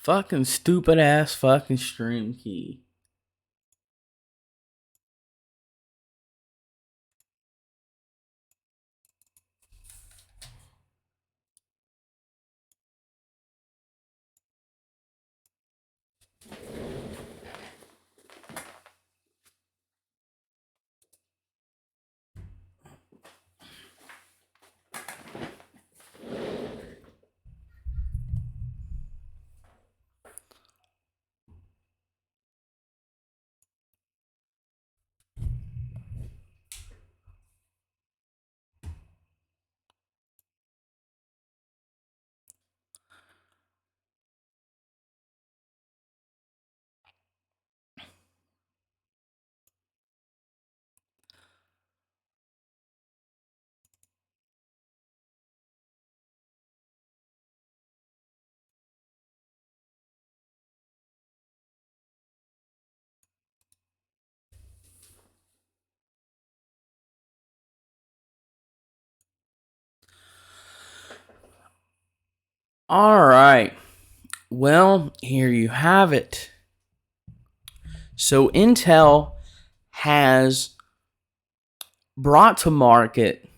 Fucking stupid ass fucking stream key. All right. Well, here you have it. So Intel has brought to market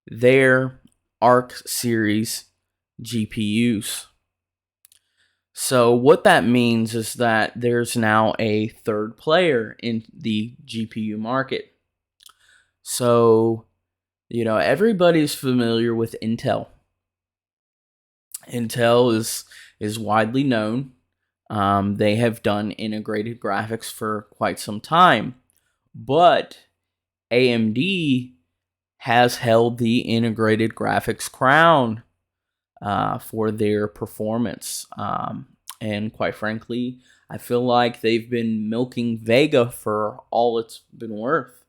their Arc series GPUs. So what that means is that there's now a third player in the GPU market. So, everybody's familiar with Intel. Intel is widely known. They have done integrated graphics for quite some time, but AMD has held the integrated graphics crown for their performance. And quite frankly, I feel like they've been milking Vega for all it's been worth.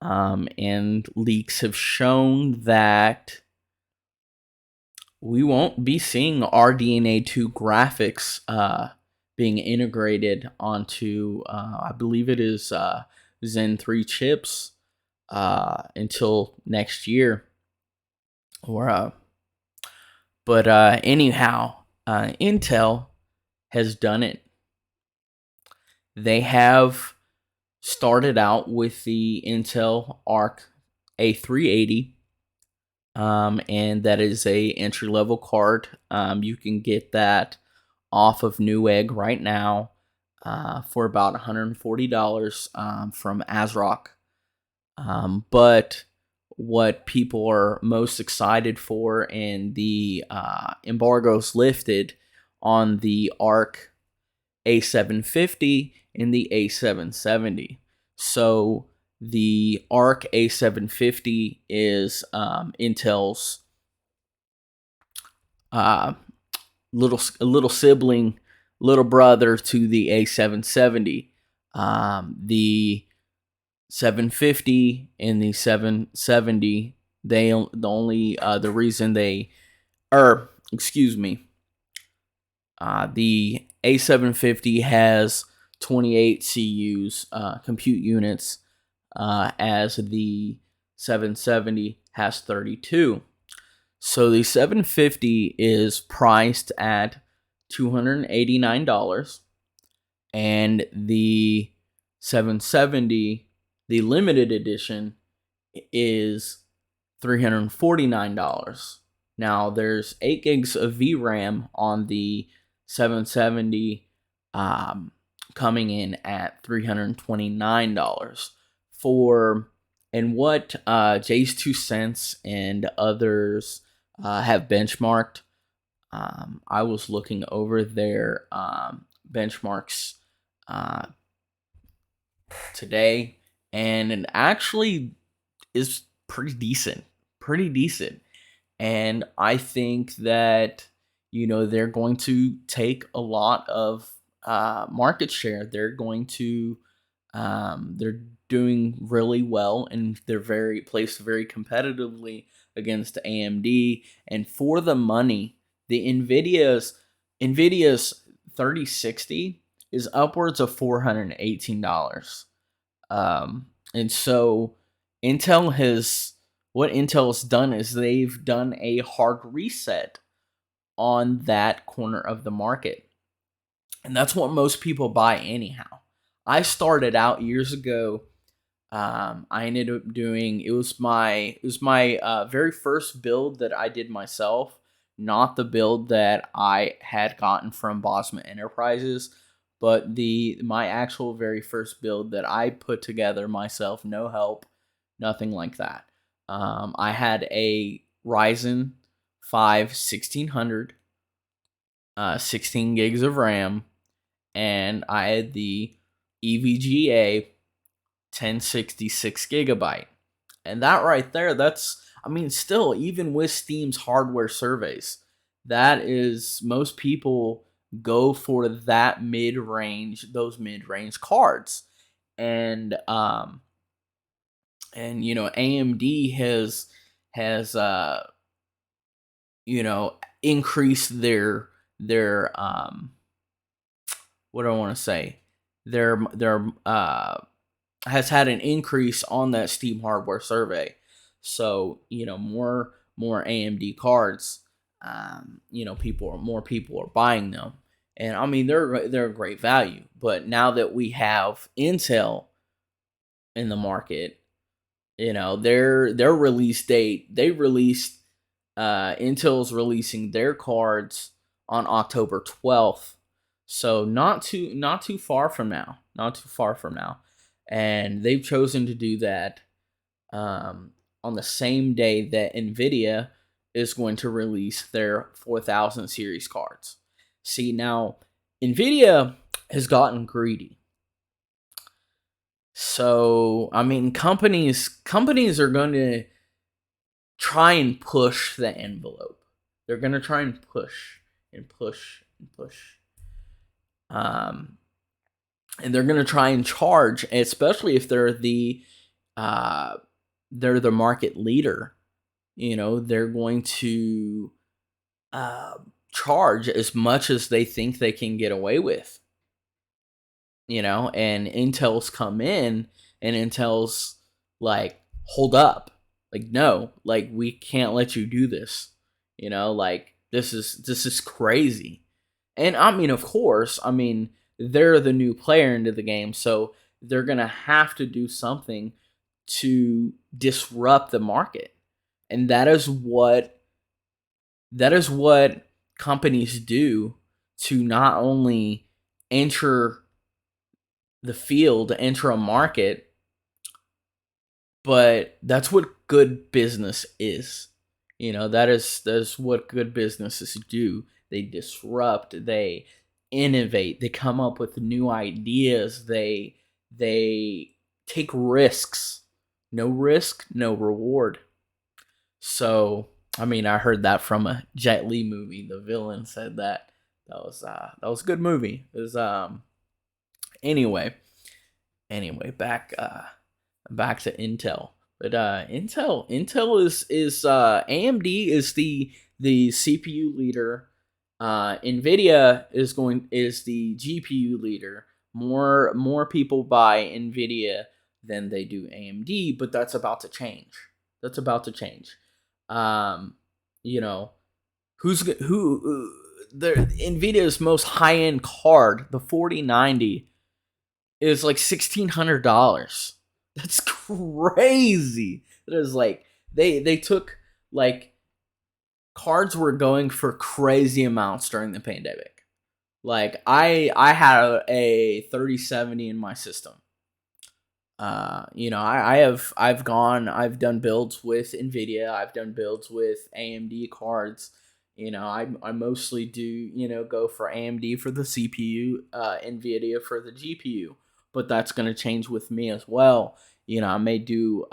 And leaks have shown that we won't be seeing RDNA 2 graphics being integrated onto, I believe it is Zen 3 chips until next year. But anyhow, Intel has done it. They have started out with the Intel Arc A380. And that is a entry level card. You can get that off of Newegg right now for about $140 from ASRock. But what people are most excited for, and the embargoes lifted on the Arc A750 and the A770. So the Arc A750 is Intel's little sibling, little brother to the A770. The 750 and the 770, the reason they, excuse me, the A750 has 28 CUs, compute units, as the 770 has 32. So the 750 is priced at $289, and the 770, the limited edition, is $349. Now there's 8 gigs of VRAM on the 770, coming in at $329 and what Jay's 2 cents and others have benchmarked. I was looking over their benchmarks today, and it actually is pretty decent. And I think that, they're going to take a lot of market share. They're doing really well, and they're placed very competitively against AMD. And for the money, the Nvidia's 3060 is upwards of $418. And so what Intel has done is they've done a hard reset on that corner of the market. And that's what most people buy anyhow. I started out years ago. I ended up doing it was my very first build that I did myself, not the build that I had gotten from Bosma Enterprises, but the my actual very first build that I put together myself, no help, nothing like that. I had a Ryzen 5 1600, 16 gigs of RAM, and I had the EVGA 1066 gigabyte. And that right there, I mean, still, even with Steam's hardware surveys, that is, most people go for that mid range, those mid range cards. And, AMD has increased their what do I want to say? Their has had an increase on that Steam hardware survey. So, more AMD cards, more people are buying them. And I mean, they're a great value. But now that we have Intel in the market, their release date, Intel's releasing their cards on October 12th. So not too far from now. Not too far from now. And they've chosen to do that on the same day that Nvidia is going to release their 4000 series cards. See, now Nvidia has gotten greedy. So, I mean, companies are going to try and push the envelope. They're going to try and push and push and push. And they're going to try and charge, especially if they're the market leader. They're going to charge as much as they think they can get away with. And Intel's come in, and Intel's like, hold up, like, no, like, we can't let you do this. Like, this is crazy. And I mean, of course, they're the new player into the game, so they're gonna have to do something to disrupt the market. And that is what companies do to not only enter the field, enter a market, but that's what good business is. That is what good businesses do. They disrupt, they innovate, they come up with new ideas, they take risks. No risk, no reward. So, I mean, I heard that from a Jet Li movie. The villain said that. That was a good movie. It was anyway, back to Intel. But Intel is AMD is the CPU leader. Nvidia is the GPU leader. More people buy Nvidia than they do AMD, but that's about to change. That's about to change. You know, the Nvidia's most high end card, the 4090, is like $1,600. That's crazy. It is like they took, like, cards were going for crazy amounts during the pandemic. Like, I had a 3070 in my system. I've done builds with Nvidia. I've done builds with AMD cards. I mostly do, go for AMD for the CPU, Nvidia for the GPU. But that's going to change with me as well. I may do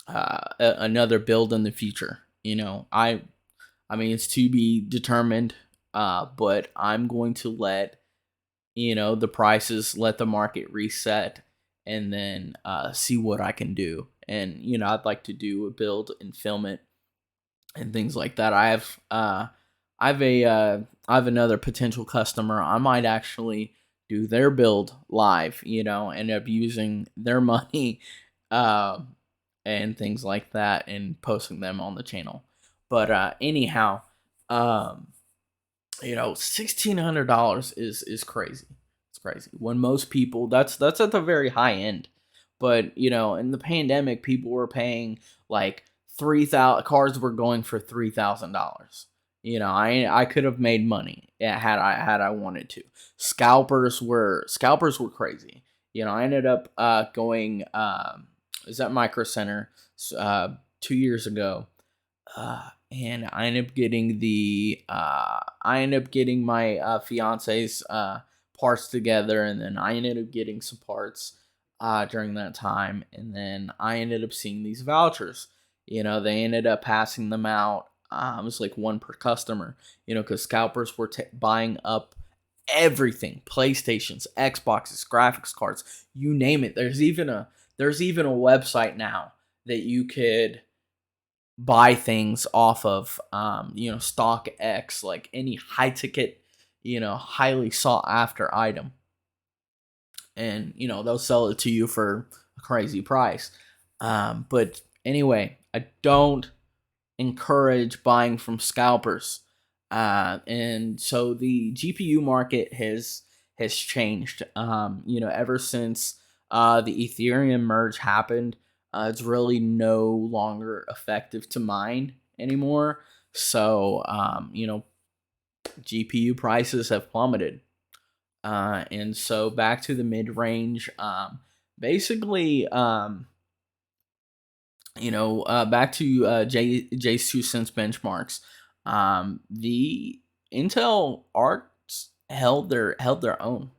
another build in the future. It's to be determined. But I'm going to let the prices, let the market reset, and then see what I can do. And I'd like to do a build and film it and things like that. I have another potential customer. I might actually do their build live, end up using their money and things like that, and posting them on the channel. But anyhow, Um, $1,600 is crazy. It's crazy. When most people, that's at the very high end. But in the pandemic, people were paying like 3,000. Cars were going for $3,000. I could have made money, had I wanted to. Scalpers were crazy. I ended up going is at Micro Center 2 years ago, and I ended up getting my fiance's parts together, and then I ended up getting some parts during that time, and then I ended up seeing these vouchers. They ended up passing them out. It was like one per customer. Because scalpers were buying up everything: PlayStations, Xboxes, graphics cards, you name it. There's even a website now that you could buy things off of, stock X, like any high ticket, highly sought after item, and they'll sell it to you for a crazy price. But anyway, I don't encourage buying from scalpers. And so the GPU market has changed. Ever since the Ethereum merge happened, it's really no longer effective to mine anymore. So GPU prices have plummeted. And so back to the mid range. Basically, back to J's 2 cents benchmarks. The Intel Arcs held their own.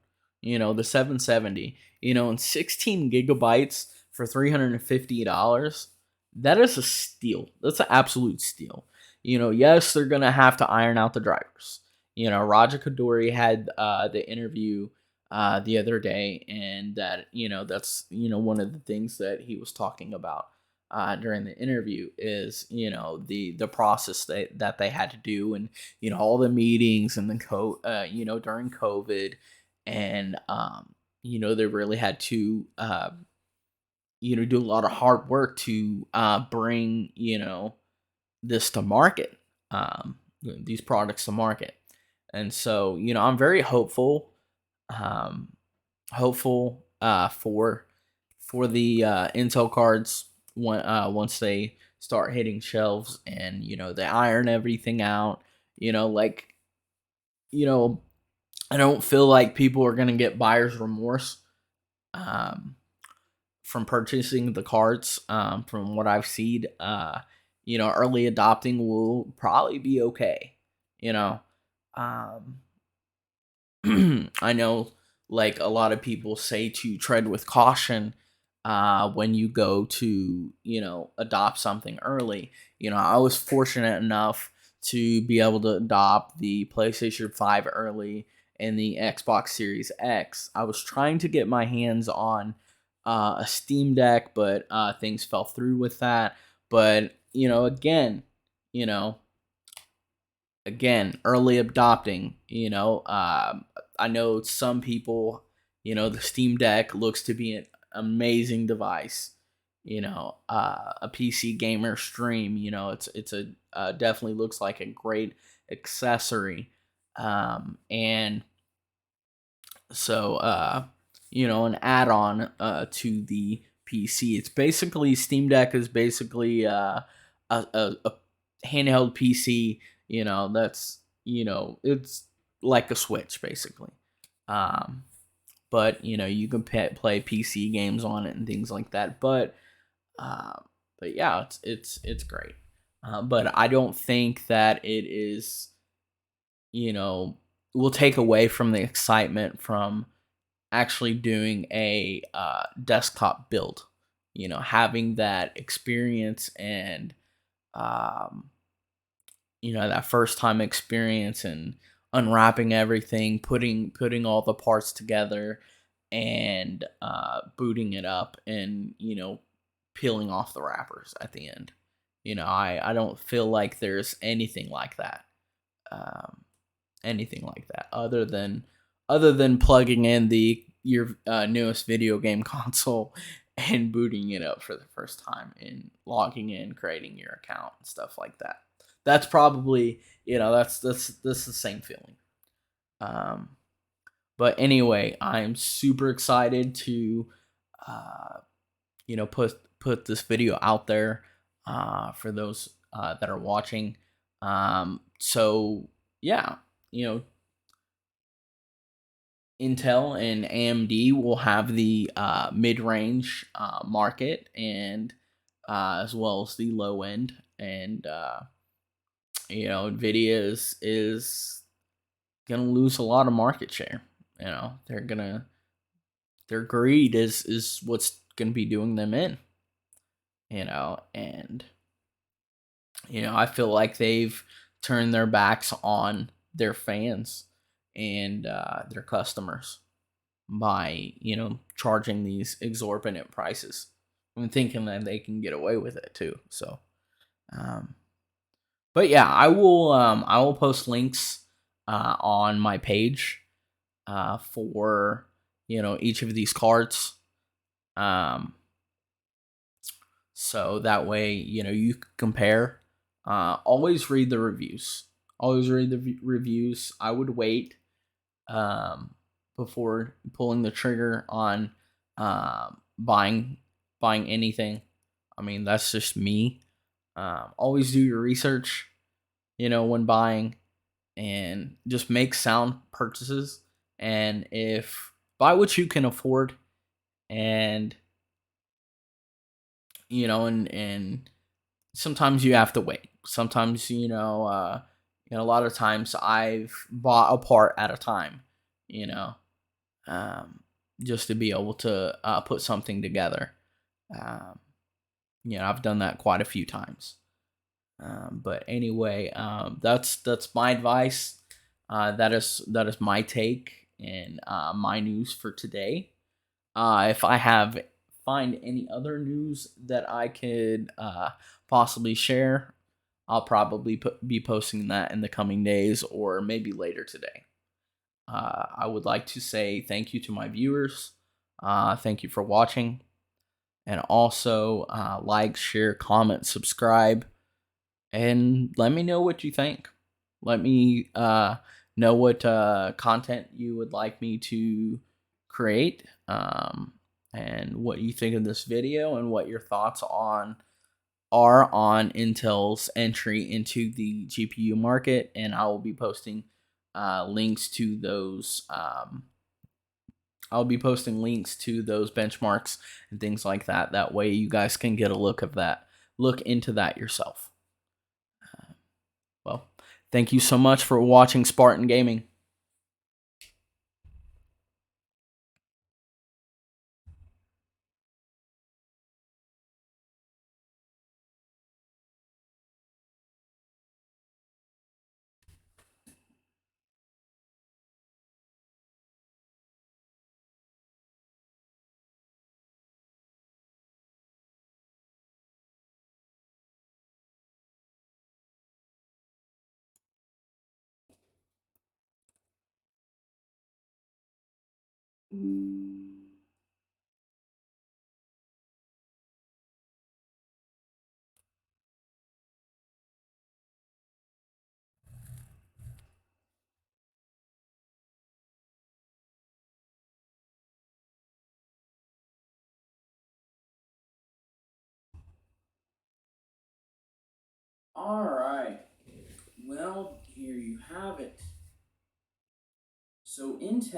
The 770. And 16 gigabytes for $350. That is a steal. That's an absolute steal. Yes, they're gonna have to iron out the drivers. Raja Kaduri had the interview the other day, and that's one of the things that he was talking about during the interview is the process that they had to do, and all the meetings and the during COVID, and they really had to do a lot of hard work to bring this to market, these products to market. And so I'm very um, hopeful for the Intel cards once they start hitting shelves, and they iron everything out. Like you know I don't feel like people are gonna get buyer's remorse um, from purchasing the cards. From what I've seen, early adopting will probably be okay. You know, um, I know, like, a lot of people say to tread with caution when you go to, adopt something early. I was fortunate enough to be able to adopt the PlayStation 5 early and the Xbox Series X. I was trying to get my hands on a Steam Deck, but things fell through with that. But, you know, early adopting, I know some people, the Steam Deck looks to be an amazing device. A PC gamer stream, it's a definitely looks like a great accessory. And so an add-on to the PC. It's basically, Steam Deck is basically a handheld PC. That's it's like a Switch basically. Um, but you can play PC games on it and things like that. Uh, but yeah, it's great. But I don't think that it is, will take away from the excitement from actually doing a desktop build. Having that experience, and um, that first time experience, and unwrapping everything, putting all the parts together, and booting it up, and peeling off the wrappers at the end. I don't feel like there's um, anything like that, other than plugging in the your newest video game console and booting it up for the first time, and logging in, creating your account, and stuff like that. that's probably, that's the same feeling. Um, but anyway, I'm super excited to, uh, put this video out there, for those that are watching. So yeah, you know, Intel and AMD will have the mid-range market, and as well as the low end, and Nvidia is gonna lose a lot of market share. Their greed is what's gonna be doing them in. And I feel like they've turned their backs on their fans and their customers by charging these exorbitant prices and thinking that they can get away with it too. So, um, but yeah, I will post links on my page for each of these cards. Um, so that way you can compare. Always read the reviews. Always read the reviews. I would wait um, before pulling the trigger on buying anything. I mean, that's just me. Always do your research, when buying, and just make sound purchases. And if buy what you can afford, and and sometimes you have to wait. Sometimes a lot of times I've bought a part at a time. You know, um, just to be able to put something together. Um, I've done that quite a few times. But anyway, that's my advice. That is my take and my news for today. If I find any other news that I could possibly share, I'll probably be posting that in the coming days or maybe later today. I would like to say thank you to my viewers. Thank you for watching. And also like, share, comment, subscribe, and let me know what you think. Let me know what content you would like me to create, and what you think of this video, and what your thoughts are on Intel's entry into the GPU market. And I will be posting links to those. I'll be posting links to those benchmarks and things like that. That way, you guys can get a look into that yourself. Well, thank you so much for watching Spartan Gaming. All right. Well, here you have it. So Intel